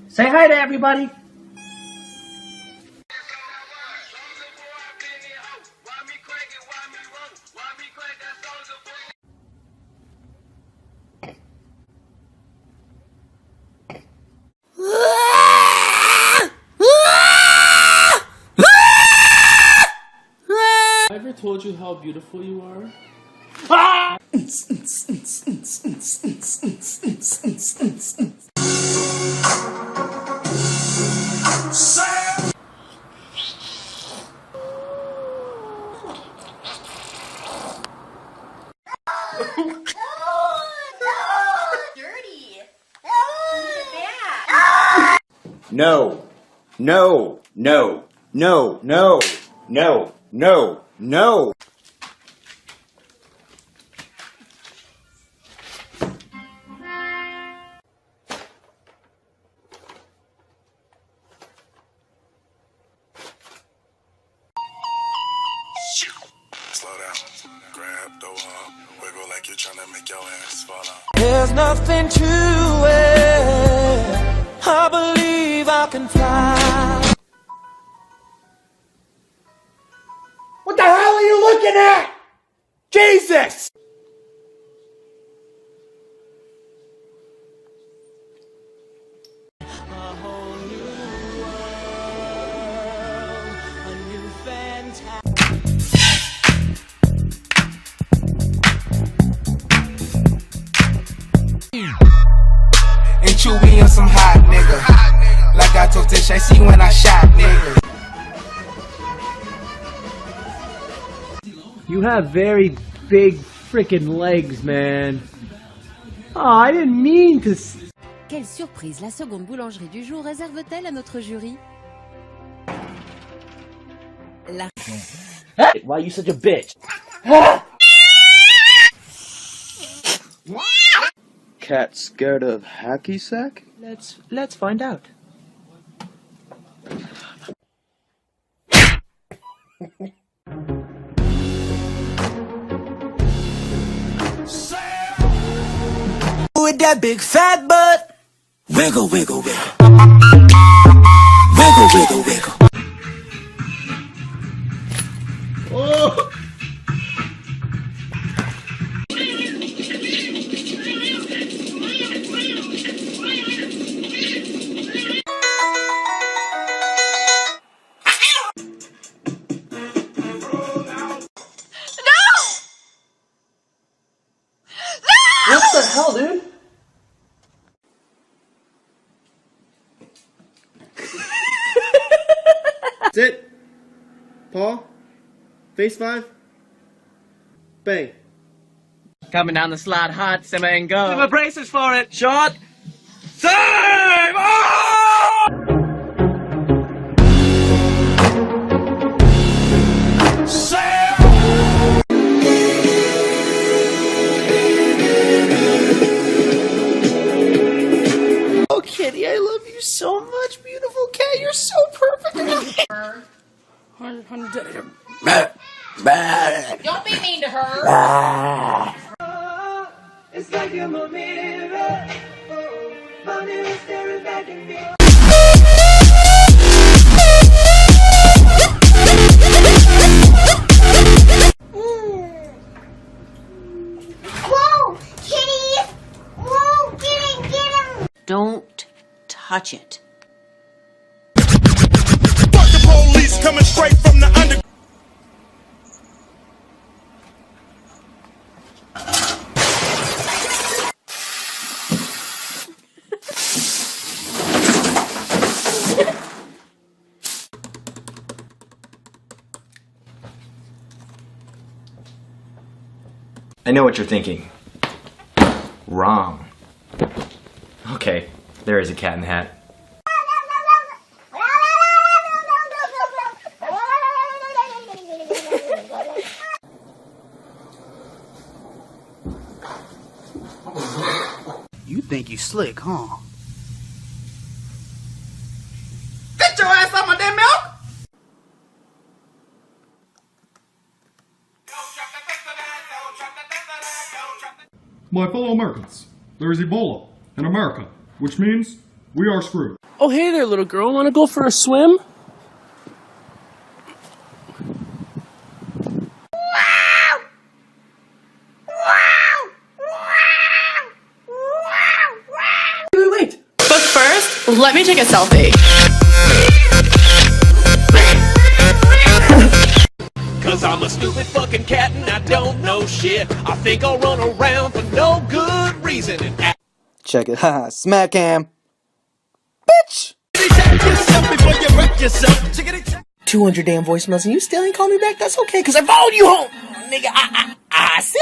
Say hi to everybody. I ever told you how beautiful you are? No, no, no, no, no, no, no, no. Slow down, grab the wall, wiggle like you're trying to make your ass fall out. There's nothing to it. I believe I can fly. What the hell are you looking at? Jesus! A whole new world, a new And you be on some hot nigga. Like I told Tish, I see when I shot nigga. You have very big freaking legs, man. Oh, I didn't mean to. Quelle surprise la seconde boulangerie du jour réserve-t-elle à notre jury? Why are you such a bitch? Cat scared of hacky sack? Let's find out. with that big fat butt. Wiggle, wiggle, wiggle. Wiggle, wiggle, wiggle. Oh! What the hell, dude? Sit. Paul. Face 5. Bang. Coming down the slide hot, simmer and go. Give a braces for it. Shot. Save! Oh! Oh, kitty, I love you so much, beautiful cat. You're so perfect. Don't be mean to her. It's like I'm a mirror. My mirror staring back at me. Whoa, kitty! Whoa, get him! Don't touch it. Fuck the police coming straight from the under. I know what you're thinking. Wrong. Okay, there is a cat in the hat. You think you slick, huh? Get your ass on my damn milk! My fellow Americans, there is Ebola in America, which means we are screwed. Oh, hey there, little girl. Want to go for a swim? Wait. But first, let me take a selfie. Cause I'm a stupid fucking cat and I don't know shit. I think I'll run around for no good reason and act. Check it, haha, smack him. Bitch! 200 damn voicemails and you still ain't call me back? That's okay, cause I followed you home. Nigga, I see.